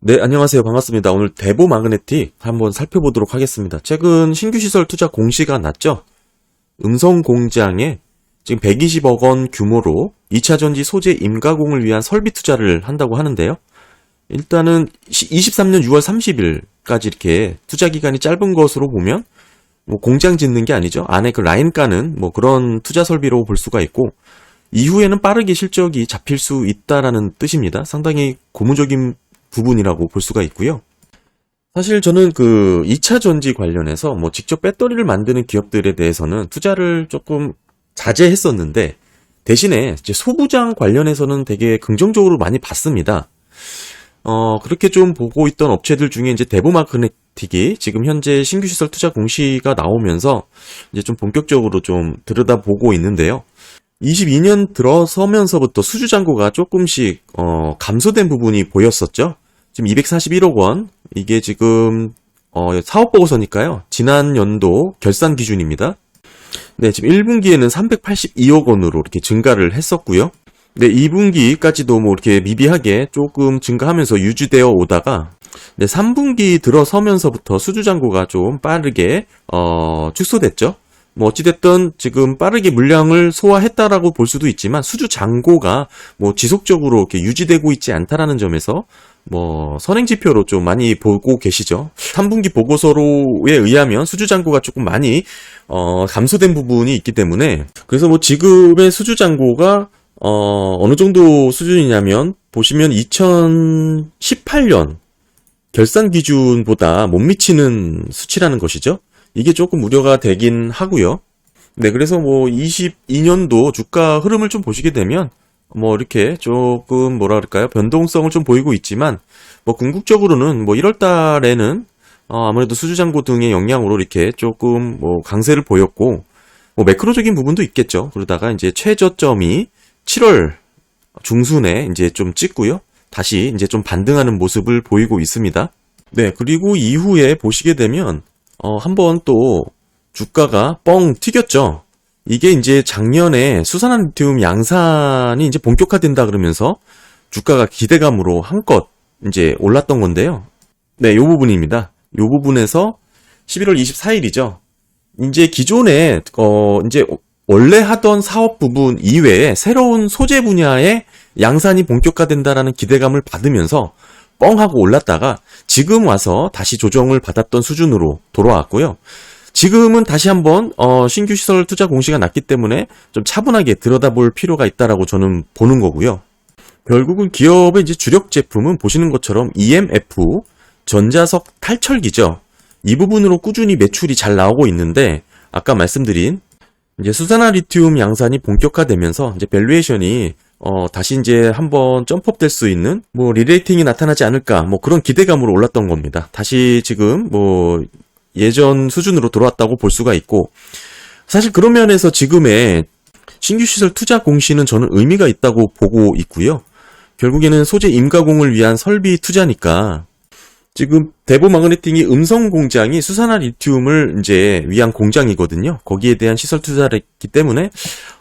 네, 안녕하세요. 반갑습니다. 오늘 대보 마그네틱 한번 살펴보도록 하겠습니다. 최근 신규 시설 투자 공시가 났죠? 음성 공장에 지금 120억 원 규모로 2차 전지 소재 임가공을 위한 설비 투자를 한다고 하는데요. 일단은 23년 6월 30일까지 이렇게 투자 기간이 짧은 것으로 보면 뭐 공장 짓는 게 아니죠. 안에 그 라인 까는 뭐 그런 투자 설비로 볼 수가 있고, 이후에는 빠르게 실적이 잡힐 수 있다라는 뜻입니다. 상당히 고무적인 부분이라고 볼 수가 있고요. 사실 저는 그 2차 전지 관련해서 뭐 직접 배터리를 만드는 기업들에 대해서는 투자를 조금 자제했었는데, 대신에 이제 소부장 관련해서는 되게 긍정적으로 많이 봤습니다. 그렇게 좀 보고 있던 업체들 중에 이제 대보마그네틱이 지금 현재 신규 시설 투자 공시가 나오면서 이제 좀 본격적으로 좀 들여다보고 있는데요. 22년 들어서면서부터 수주 잔고가 조금씩 감소된 부분이 보였었죠. 지금 241억 원, 이게 지금 사업보고서니까요. 지난 연도 결산 기준입니다. 네, 지금 1분기에는 382억 원으로 이렇게 증가를 했었고요. 네, 2분기까지도 뭐 이렇게 미비하게 조금 증가하면서 유지되어 오다가, 네, 3분기 들어서면서부터 수주 잔고가 좀 빠르게 축소됐죠. 뭐 어찌됐든 지금 빠르게 물량을 소화했다라고 볼 수도 있지만, 수주 잔고가 뭐 지속적으로 이렇게 유지되고 있지 않다라는 점에서 뭐 선행 지표로 좀 많이 보고 계시죠. 3분기 보고서로에 의하면 수주 잔고가 조금 많이 감소된 부분이 있기 때문에, 그래서 뭐 지금의 수주 잔고가 어느 정도 수준이냐면, 보시면 2018년 결산 기준보다 못 미치는 수치라는 것이죠. 이게 조금 우려가 되긴 하고요. 네, 그래서 뭐 22년도 주가 흐름을 좀 보시게 되면 뭐 이렇게 조금 뭐라 그럴까요? 변동성을 좀 보이고 있지만, 뭐 궁극적으로는 뭐 1월 달에는 아무래도 수주잔고 등의 영향으로 이렇게 조금 뭐 강세를 보였고, 뭐 매크로적인 부분도 있겠죠. 그러다가 이제 최저점이 7월 중순에 이제 좀 찍고요. 다시 이제 좀 반등하는 모습을 보이고 있습니다. 네, 그리고 이후에 보시게 되면 한번 또 주가가 뻥 튀겼죠. 이게 이제 작년에 수산화 리튬 양산이 이제 본격화된다 그러면서 주가가 기대감으로 한껏 이제 올랐던 건데요. 네, 요 부분입니다. 요 부분에서 11월 24일이죠. 이제 기존에 이제 원래 하던 사업 부분 이외에 새로운 소재 분야의 양산이 본격화된다라는 기대감을 받으면서 뻥 하고 올랐다가 지금 와서 다시 조정을 받았던 수준으로 돌아왔고요. 지금은 다시 한번 신규 시설 투자 공시가 났기 때문에 좀 차분하게 들여다볼 필요가 있다라고 저는 보는 거고요. 결국은 기업의 이제 주력 제품은 보시는 것처럼 EMF, 전자석 탈철기죠. 이 부분으로 꾸준히 매출이 잘 나오고 있는데, 아까 말씀드린 이제 수산화 리튬 양산이 본격화되면서 이제 밸류에이션이 다시 이제 한번 점프업 될 수 있는 뭐 리레이팅이 나타나지 않을까, 뭐 그런 기대감으로 올랐던 겁니다. 다시 지금 뭐 예전 수준으로 돌아왔다고 볼 수가 있고, 사실 그런 면에서 지금의 신규 시설 투자 공시는 저는 의미가 있다고 보고 있고요. 결국에는 소재 임가공을 위한 설비 투자니까, 지금 대보 마그네틱이 음성 공장이 수산화 리튬을 이제 위한 공장이거든요. 거기에 대한 시설 투자를 했기 때문에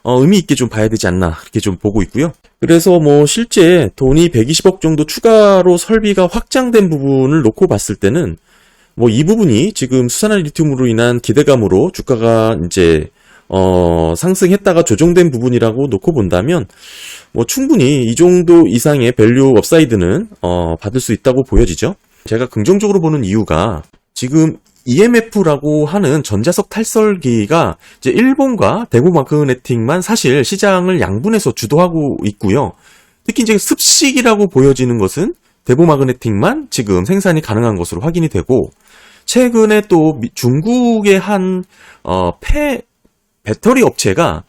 의미 있게 좀 봐야 되지 않나, 그렇게 좀 보고 있고요. 그래서 뭐 실제 돈이 120억 정도 추가로 설비가 확장된 부분을 놓고 봤을 때는 뭐 이 부분이 지금 수산화 리튬으로 인한 기대감으로 주가가 이제 상승했다가 조정된 부분이라고 놓고 본다면, 뭐 충분히 이 정도 이상의 밸류 업사이드는 받을 수 있다고 보여지죠. 제가 긍정적으로 보는 이유가, 지금 EMF라고 하는 전자석 탈설기가 이제 일본과 대보 마그네틱만 사실 시장을 양분해서 주도하고 있고요. 특히 이제 습식이라고 보여지는 것은 대보 마그네틱만 지금 생산이 가능한 것으로 확인이 되고, 최근에 또 중국의 한 배터리 업체가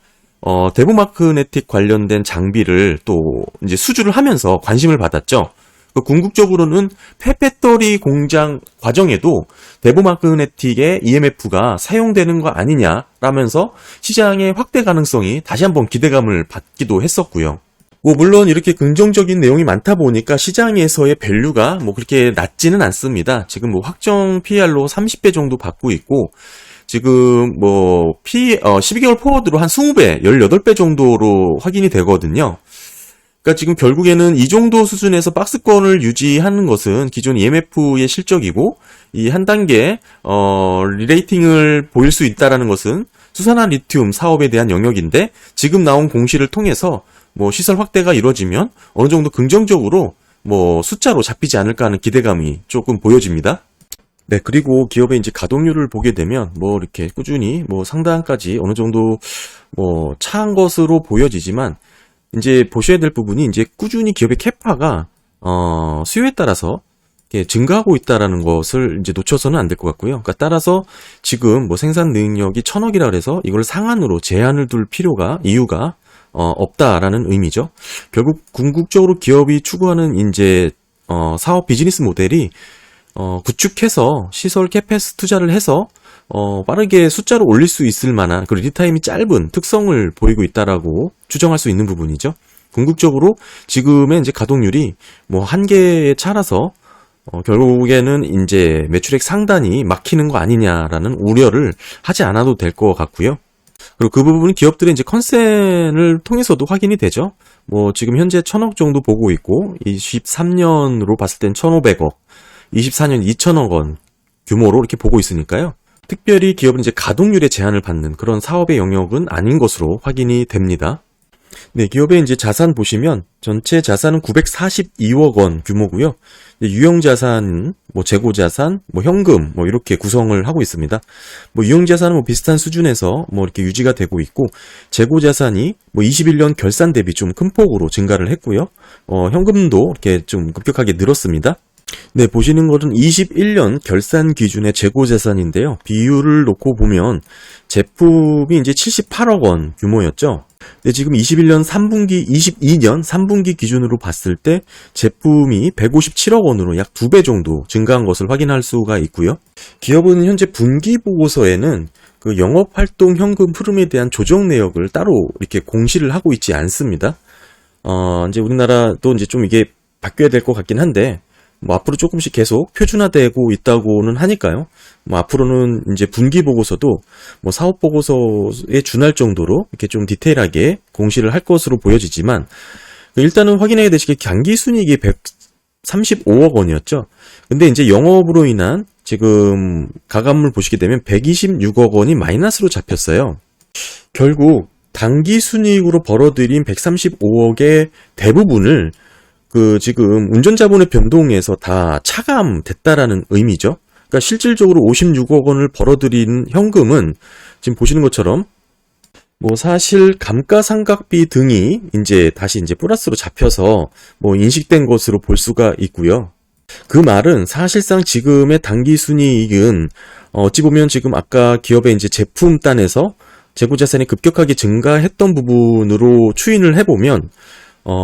대보 마그네틱 관련된 장비를 또 이제 수주를 하면서 관심을 받았죠. 궁극적으로는 폐배터리 공장 과정에도 대보 마그네틱의 EMF가 사용되는 거 아니냐라면서 시장의 확대 가능성이 다시 한번 기대감을 받기도 했었고요. 뭐 물론 이렇게 긍정적인 내용이 많다 보니까 시장에서의 밸류가 뭐 그렇게 낮지는 않습니다. 지금 뭐 확정 PR로 30배 정도 받고 있고, 지금 뭐 12개월 포워드로 한 20배, 18배 정도로 확인이 되거든요. 그러니까 지금 결국에는 이 정도 수준에서 박스권을 유지하는 것은 기존 EMF의 실적이고, 이 한 단계 리레이팅을 보일 수 있다라는 것은 수산화 리튬 사업에 대한 영역인데, 지금 나온 공시를 통해서 뭐 시설 확대가 이루어지면 어느 정도 긍정적으로 뭐 숫자로 잡히지 않을까 하는 기대감이 조금 보여집니다. 네, 그리고 기업의 이제 가동률을 보게 되면 뭐 이렇게 꾸준히 뭐 상단까지 어느 정도 뭐 차한 것으로 보여지지만, 이제 보셔야 될 부분이 이제 꾸준히 기업의 캐파가 수요에 따라서 이렇게 증가하고 있다라는 것을 이제 놓쳐서는 안 될 것 같고요. 그러니까 따라서 지금 뭐 생산 능력이 1,000억이라 그래서 이걸 상한으로 제한을 둘 이유가 없다라는 의미죠. 결국 궁극적으로 기업이 추구하는 이제 사업 비즈니스 모델이 구축해서 시설 캐패스 투자를 해서 빠르게 숫자를 올릴 수 있을 만한, 그리고 리타임이 짧은 특성을 보이고 있다라고 추정할 수 있는 부분이죠. 궁극적으로 지금의 이제 가동률이 뭐 한계에 차라서 결국에는 이제 매출액 상단이 막히는 거 아니냐라는 우려를 하지 않아도 될 것 같고요. 그리고 그 부분은 기업들의 이제 컨센을 통해서도 확인이 되죠. 뭐 지금 현재 1,000억 정도 보고 있고, 23년으로 봤을 땐 1,500억, 24년 2,000억 원 규모로 이렇게 보고 있으니까요. 특별히 기업은 이제 가동률에 제한을 받는 그런 사업의 영역은 아닌 것으로 확인이 됩니다. 네, 기업의 이제 자산 보시면 전체 자산은 942억 원 규모고요. 유형 자산, 뭐 재고 자산, 뭐 현금, 뭐 이렇게 구성을 하고 있습니다. 뭐 유형 자산은 뭐 비슷한 수준에서 뭐 이렇게 유지가 되고 있고, 재고 자산이 뭐 21년 결산 대비 좀 큰 폭으로 증가를 했고요. 현금도 이렇게 좀 급격하게 늘었습니다. 네, 보시는 것은 21년 결산 기준의 재고 자산인데요. 비율을 놓고 보면 제품이 이제 78억 원 규모였죠. 네, 지금 21년 3분기, 22년 3분기 기준으로 봤을 때 제품이 157억 원으로 약 2배 정도 증가한 것을 확인할 수가 있고요. 기업은 현재 분기 보고서에는 그 영업활동 현금 흐름에 대한 조정 내역을 따로 이렇게 공시를 하고 있지 않습니다. 이제 우리나라도 이제 좀 이게 바뀌어야 될 것 같긴 한데, 뭐 앞으로 조금씩 계속 표준화되고 있다고는 하니까요. 뭐 앞으로는 이제 분기 보고서도 뭐 사업 보고서에 준할 정도로 이렇게 좀 디테일하게 공시를 할 것으로 보여지지만, 일단은 확인해야 되시게 당기 순이익이 135억 원이었죠. 근데 이제 영업으로 인한 지금 가감을 보시게 되면 126억 원이 마이너스로 잡혔어요. 결국 당기 순이익으로 벌어들인 135억의 대부분을 그 지금 운전자본의 변동에서 다 차감됐다라는 의미죠. 그러니까 실질적으로 56억 원을 벌어들인 현금은 지금 보시는 것처럼 뭐 사실 감가상각비 등이 이제 다시 이제 플러스로 잡혀서 뭐 인식된 것으로 볼 수가 있고요. 그 말은 사실상 지금의 당기순이익은 어찌 보면 지금 아까 기업의 이제 제품단에서 재고자산이 급격하게 증가했던 부분으로 추인을 해보면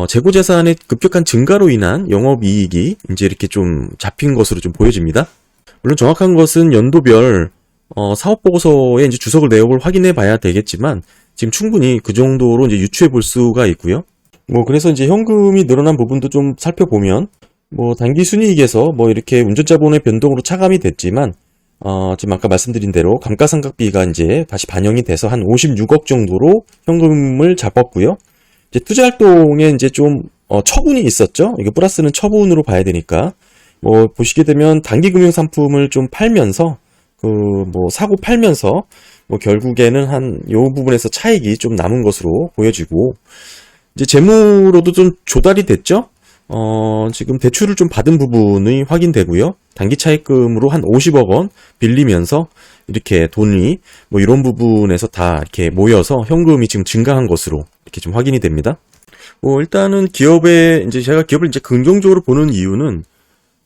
재고자산의 급격한 증가로 인한 영업이익이 이제 이렇게 좀 잡힌 것으로 좀 보여집니다. 물론 정확한 것은 연도별 사업보고서에 이제 주석을 내역을 확인해 봐야 되겠지만, 지금 충분히 그 정도로 이제 유추해 볼 수가 있고요. 뭐 그래서 이제 현금이 늘어난 부분도 좀 살펴보면, 뭐 단기 순이익에서 뭐 이렇게 운전자본의 변동으로 차감이 됐지만, 지금 아까 말씀드린 대로 감가상각비가 이제 다시 반영이 돼서 한 56억 정도로 현금을 잡았고요. 이제 투자활동에 이제 좀 처분이 있었죠. 이게 플러스는 처분으로 봐야 되니까, 뭐 보시게 되면 단기 금융 상품을 좀 팔면서 그 뭐 사고 팔면서 뭐 결국에는 한 요 부분에서 차익이 좀 남은 것으로 보여지고, 이제 재무로도 좀 조달이 됐죠. 지금 대출을 좀 받은 부분이 확인되고요. 단기 차입금으로 한 50억 원 빌리면서 이렇게 돈이 뭐 이런 부분에서 다 이렇게 모여서 현금이 지금 증가한 것으로 이렇게 좀 확인이 됩니다. 뭐 일단은 기업의 이제 제가 기업을 이제 긍정적으로 보는 이유는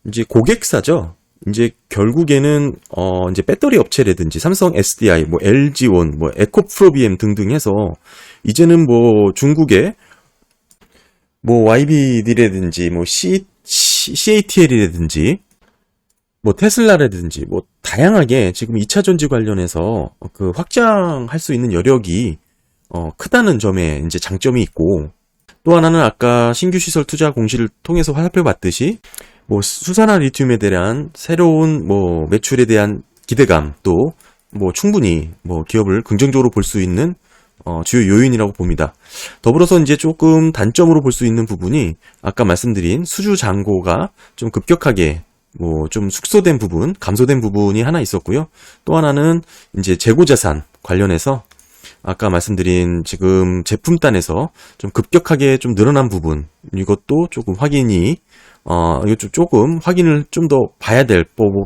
이제 고객사죠. 이제 결국에는 이제 배터리 업체라든지 삼성 SDI, 뭐 LG원, 뭐 에코프로비엠 등등 해서 이제는 뭐 중국의 뭐 YBD라든지 뭐 CATL이라든지 뭐 테슬라라든지 뭐 다양하게 지금 2차 전지 관련해서 그 확장할 수 있는 여력이 크다는 점에 이제 장점이 있고, 또 하나는 아까 신규 시설 투자 공시를 통해서 살펴봤듯이 뭐 수산화 리튬에 대한 새로운 뭐 매출에 대한 기대감, 또 뭐 충분히 뭐 기업을 긍정적으로 볼 수 있는 주요 요인이라고 봅니다. 더불어서 이제 조금 단점으로 볼 수 있는 부분이 아까 말씀드린 수주 잔고가 좀 급격하게 좀 축소된 부분, 감소된 부분이 하나 있었고요. 또 하나는 이제 재고자산 관련해서 아까 말씀드린 지금 제품단에서 좀 급격하게 좀 늘어난 부분, 이것도 조금 확인이, 이거 조금 확인을 좀 더 봐야 될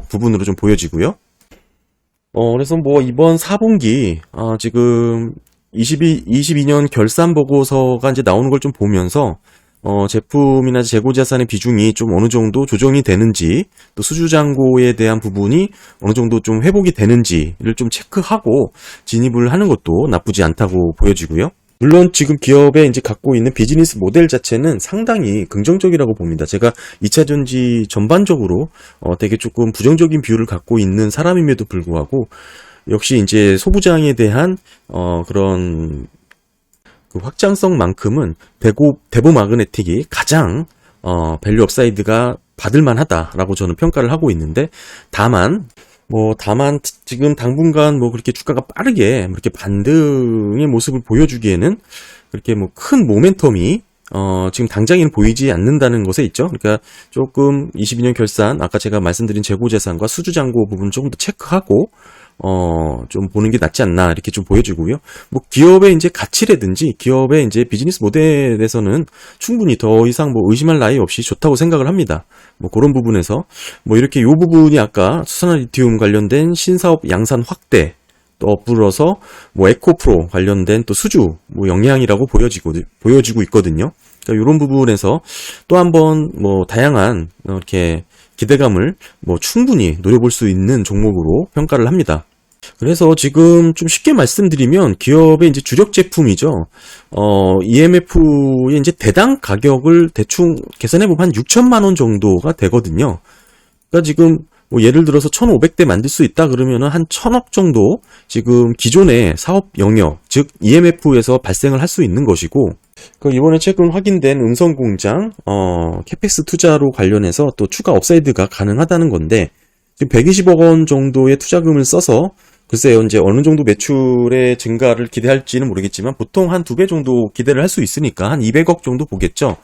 부분으로 좀 보여지고요. 그래서 이번 4분기, 지금 22년 결산 보고서가 이제 나오는 걸 좀 보면서, 제품이나 재고자산의 비중이 좀 어느 정도 조정이 되는지, 또 수주잔고에 대한 부분이 어느 정도 좀 회복이 되는지를 좀 체크하고 진입을 하는 것도 나쁘지 않다고 보여지고요. 물론 지금 기업에 이제 갖고 있는 비즈니스 모델 자체는 상당히 긍정적이라고 봅니다. 제가 2차전지 전반적으로 되게 조금 부정적인 뷰를 갖고 있는 사람임에도 불구하고 역시 이제 소부장에 대한 그런 그 확장성만큼은 대보 마그네틱이 가장 밸류 업사이드가 받을 만하다라고 저는 평가를 하고 있는데, 다만 지금 당분간 그렇게 주가가 빠르게 이렇게 반등의 모습을 보여주기에는 그렇게 큰 모멘텀이 지금 당장에는 보이지 않는다는 것에 있죠. 그러니까 조금 22년 결산, 아까 제가 말씀드린 재고자산과 수주잔고 부분 조금 더 체크하고 좀 보는 게 낫지 않나 이렇게 좀 보여지고요. 기업의 이제 가치라든지 기업의 이제 비즈니스 모델에서는 충분히 더 이상 의심할 나위 없이 좋다고 생각을 합니다. 그런 부분에서 이렇게 요 부분이 아까 수산화 리튬 관련된 신사업 양산 확대, 또 엎불어서 에코프로 관련된 또 수주 영향이라고 보여지고 있거든요. 그러니까 이런 부분에서 또 한번 다양한 이렇게 기대감을 충분히 노려볼 수 있는 종목으로 평가를 합니다. 그래서 지금 좀 쉽게 말씀드리면 기업의 이제 주력 제품이죠. EMF의 이제 대당 가격을 대충 계산해보면 한 6천만 원 정도가 되거든요. 그러니까 지금 예를 들어서 1,500대 만들 수 있다 그러면 한 1,000억 정도 지금 기존의 사업 영역, 즉 EMF에서 발생을 할 수 있는 것이고, 이번에 최근 확인된 음성 공장 캐펙스 투자로 관련해서 또 추가 업사이드가 가능하다는 건데, 지금 120억 원 정도의 투자금을 써서 글쎄요, 이제 어느 정도 매출의 증가를 기대할지는 모르겠지만 보통 한 2배 정도 기대를 할 수 있으니까 한 200억 정도 보겠죠.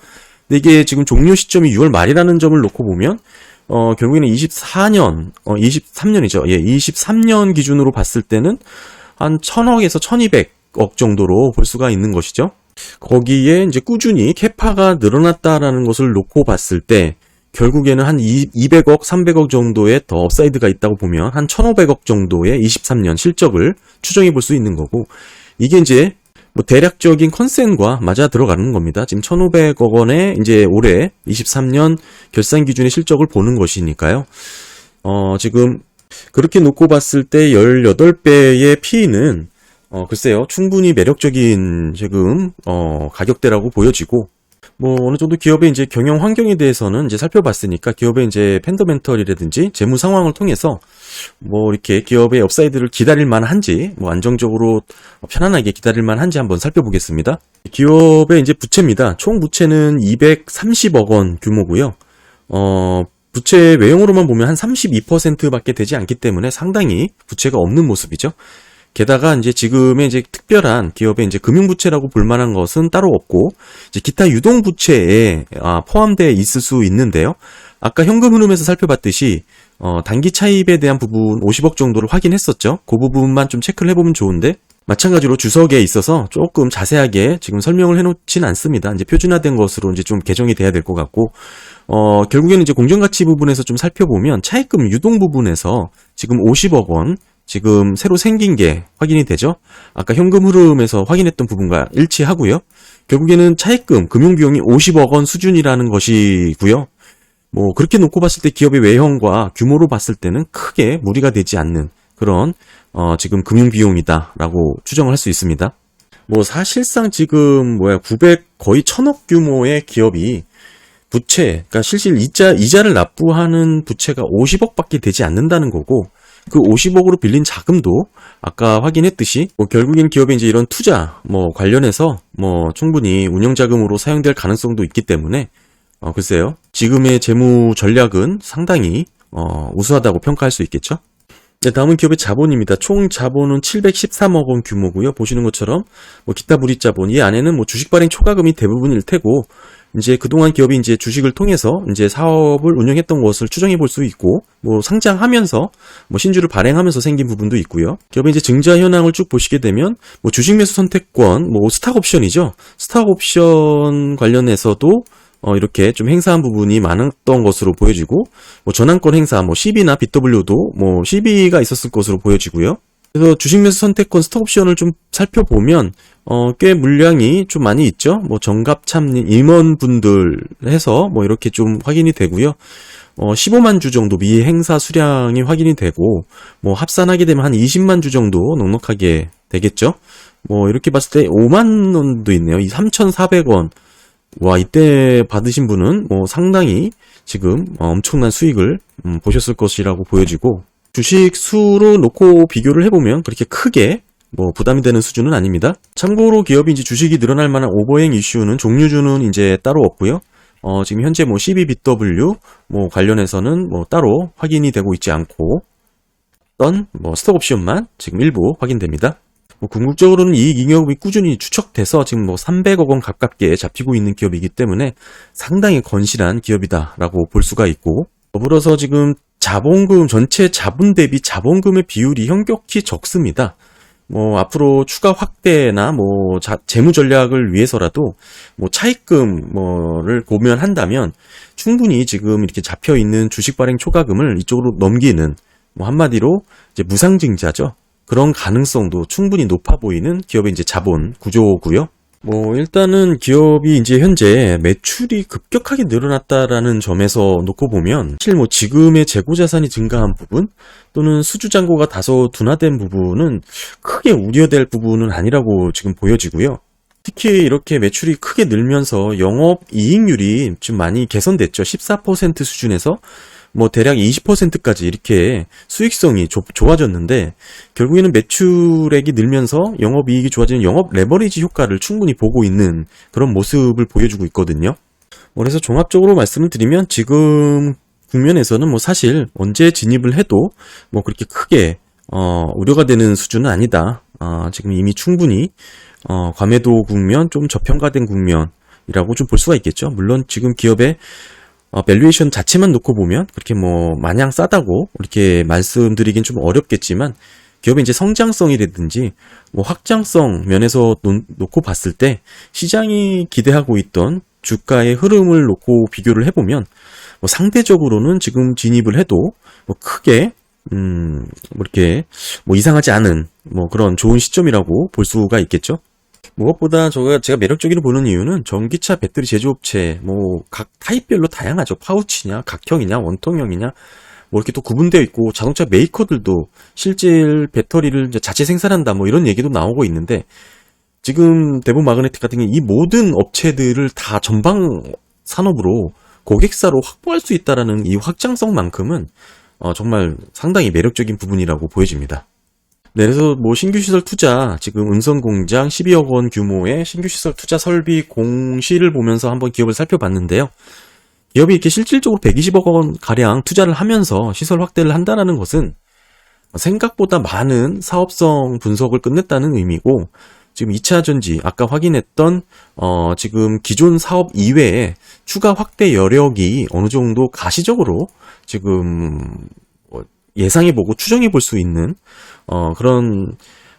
근데 이게 지금 종료 시점이 6월 말이라는 점을 놓고 보면 결국에는 23년이죠. 예, 23년 기준으로 봤을 때는 한 1,000억에서 1,200억 정도로 볼 수가 있는 것이죠. 거기에 이제 꾸준히 캐파가 늘어났다라는 것을 놓고 봤을 때 결국에는 한 200억, 300억 정도의 더 업사이드가 있다고 보면 한 1,500억 정도의 23년 실적을 추정해 볼 수 있는 거고, 이게 이제 대략적인 컨센과 맞아 들어가는 겁니다. 지금 1,500억 원에 이제 올해 23년 결산 기준의 실적을 보는 것이니까요. 지금 그렇게 놓고 봤을 때 18배의 P는 글쎄요, 충분히 매력적인 지금 가격대라고 보여지고, 어느 정도 기업의 이제 경영 환경에 대해서는 이제 살펴봤으니까 기업의 이제 펀더멘털이라든지 재무 상황을 통해서 이렇게 기업의 업사이드를 기다릴 만한지, 안정적으로 편안하게 기다릴 만한지 한번 살펴보겠습니다. 기업의 이제 부채입니다. 총 부채는 230억 원 규모고요. 부채 외형으로만 보면 한 32%밖에 되지 않기 때문에 상당히 부채가 없는 모습이죠. 게다가 이제 지금의 이제 특별한 기업의 이제 금융부채라고 볼 만한 것은 따로 없고, 이제 기타 유동부채에 포함되어 있을 수 있는데요. 아까 현금 흐름에서 살펴봤듯이 단기 차입에 대한 부분 50억 정도를 확인했었죠. 그 부분만 좀 체크를 해보면 좋은데, 마찬가지로 주석에 있어서 조금 자세하게 지금 설명을 해놓진 않습니다. 이제 표준화된 것으로 이제 좀 개정이 돼야 될 것 같고, 결국에는 이제 공정가치 부분에서 좀 살펴보면 차입금 유동 부분에서 지금 50억 원 지금 새로 생긴 게 확인이 되죠. 아까 현금 흐름에서 확인했던 부분과 일치하고요. 결국에는 차입금 금융비용이 50억 원 수준이라는 것이고요. 그렇게 놓고 봤을 때 기업의 외형과 규모로 봤을 때는 크게 무리가 되지 않는 그런 지금 금융비용이다라고 추정을 할 수 있습니다. 사실상 지금 900 거의 1,000억 규모의 기업이 부채, 그러니까 실질 이자를 납부하는 부채가 50억밖에 되지 않는다는 거고, 그 50억으로 빌린 자금도 아까 확인했듯이 결국엔 기업의 이제 이런 투자 관련해서 충분히 운영 자금으로 사용될 가능성도 있기 때문에 글쎄요, 지금의 재무 전략은 상당히 우수하다고 평가할 수 있겠죠. 네, 다음은 기업의 자본입니다. 총 자본은 713억 원 규모고요. 보시는 것처럼 뭐 기타 불이익 자본, 이 안에는 뭐 주식 발행 초과금이 대부분일 테고, 이제 그동안 기업이 이제 주식을 통해서 이제 사업을 운영했던 것을 추정해 볼 수 있고, 뭐 상장하면서 뭐 신주를 발행하면서 생긴 부분도 있고요. 기업의 이제 증자 현황을 쭉 보시게 되면 뭐 주식 매수 선택권, 뭐 스탁 옵션이죠. 스탁 옵션 관련해서도 이렇게 좀 행사한 부분이 많았던 것으로 보여지고, 뭐 전환권 행사, 뭐 CB나 BW도 뭐 CB가 있었을 것으로 보여지고요. 그래서 주식 매수 선택권 스톡옵션을 좀 살펴보면, 꽤 물량이 좀 많이 있죠. 뭐 정갑 참님, 임원분들 해서 뭐 이렇게 좀 확인이 되고요. 15만 주 정도 미 행사 수량이 확인이 되고, 뭐 합산하게 되면 한 20만 주 정도 넉넉하게 되겠죠. 뭐 이렇게 봤을 때 5만 원도 있네요. 이 3,400원. 와, 이때 받으신 분은 뭐 상당히 지금 엄청난 수익을 보셨을 것이라고 보여지고, 주식 수로 놓고 비교를 해보면 그렇게 크게 뭐 부담이 되는 수준은 아닙니다. 참고로 기업이 이제 주식이 늘어날 만한 오버행 이슈는 종류주는 이제 따로 없고요. 지금 현재 뭐 CBBW 뭐 관련해서는 뭐 따로 확인이 되고 있지 않고, 어떤 뭐 스톡 옵션만 지금 일부 확인됩니다. 뭐 궁극적으로는 이익 잉여금이 꾸준히 추적돼서 지금 뭐 300억 원 가깝게 잡히고 있는 기업이기 때문에 상당히 건실한 기업이다라고 볼 수가 있고, 더불어서 지금 자본금, 전체 자본 대비 자본금의 비율이 현격히 적습니다. 뭐 앞으로 추가 확대나 뭐 재무 전략을 위해서라도 뭐 차입금 뭐를 고면한다면 충분히 지금 이렇게 잡혀 있는 주식 발행 초과금을 이쪽으로 넘기는, 뭐 한마디로 이제 무상증자죠. 그런 가능성도 충분히 높아 보이는 기업의 이제 자본 구조고요. 뭐 일단은 기업이 이제 현재 매출이 급격하게 늘어났다라는 점에서 놓고 보면, 사실 뭐 지금의 재고 자산이 증가한 부분 또는 수주 잔고가 다소 둔화된 부분은 크게 우려될 부분은 아니라고 지금 보여지고요. 특히 이렇게 매출이 크게 늘면서 영업 이익률이 좀 많이 개선됐죠. 14% 수준에서 뭐 대략 20%까지 이렇게 수익성이 좋아졌는데, 결국에는 매출액이 늘면서 영업이익이 좋아지는 영업 레버리지 효과를 충분히 보고 있는 그런 모습을 보여주고 있거든요. 그래서 종합적으로 말씀을 드리면 지금 국면에서는 뭐 사실 언제 진입을 해도 뭐 그렇게 크게 우려가 되는 수준은 아니다. 지금 이미 충분히 과매도 국면, 좀 저평가된 국면이라고 좀 볼 수가 있겠죠. 물론 지금 기업의 밸류에이션 자체만 놓고 보면 그렇게 뭐 마냥 싸다고 이렇게 말씀드리긴 좀 어렵겠지만, 기업의 이제 성장성이라든지 뭐 확장성 면에서 놓고 봤을 때 시장이 기대하고 있던 주가의 흐름을 놓고 비교를 해보면 뭐 상대적으로는 지금 진입을 해도 뭐 크게 뭐 이렇게 뭐 이상하지 않은 뭐 그런 좋은 시점이라고 볼 수가 있겠죠. 무엇보다 제가 매력적으로 보는 이유는 전기차 배터리 제조업체 뭐 각 타입별로 다양하죠. 파우치냐, 각형이냐, 원통형이냐, 뭐 이렇게 또 구분되어 있고, 자동차 메이커들도 실질 배터리를 이제 자체 생산한다 뭐 이런 얘기도 나오고 있는데, 지금 대부분 마그네틱 같은 게 이 모든 업체들을 다 전방 산업으로 고객사로 확보할 수 있다라는 이 확장성만큼은 정말 상당히 매력적인 부분이라고 보여집니다. 네, 그래서 뭐 신규시설 투자, 지금 은성공장 12억 원 규모의 신규시설 투자 설비 공시를 보면서 한번 기업을 살펴봤는데요. 기업이 이렇게 실질적으로 120억 원 가량 투자를 하면서 시설 확대를 한다는 것은 생각보다 많은 사업성 분석을 끝냈다는 의미고, 지금 2차 전지, 아까 확인했던 지금 기존 사업 이외에 추가 확대 여력이 어느 정도 가시적으로 지금 예상해보고 추정해볼 수 있는 그런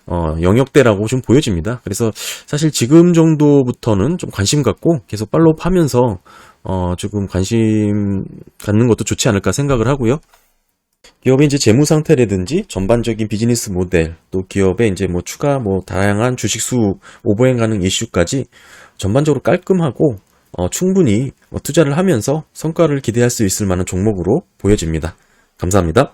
영역대라고 좀 보여집니다. 그래서 사실 지금 정도부터는 좀 관심 갖고 계속 팔로우하면서 조금 관심 갖는 것도 좋지 않을까 생각을 하고요. 기업의 이제 재무 상태라든지 전반적인 비즈니스 모델, 또 기업의 이제 뭐 추가 뭐 다양한 주식수 오버행 가능 이슈까지 전반적으로 깔끔하고 충분히 투자를 하면서 성과를 기대할 수 있을 만한 종목으로 보여집니다. 감사합니다.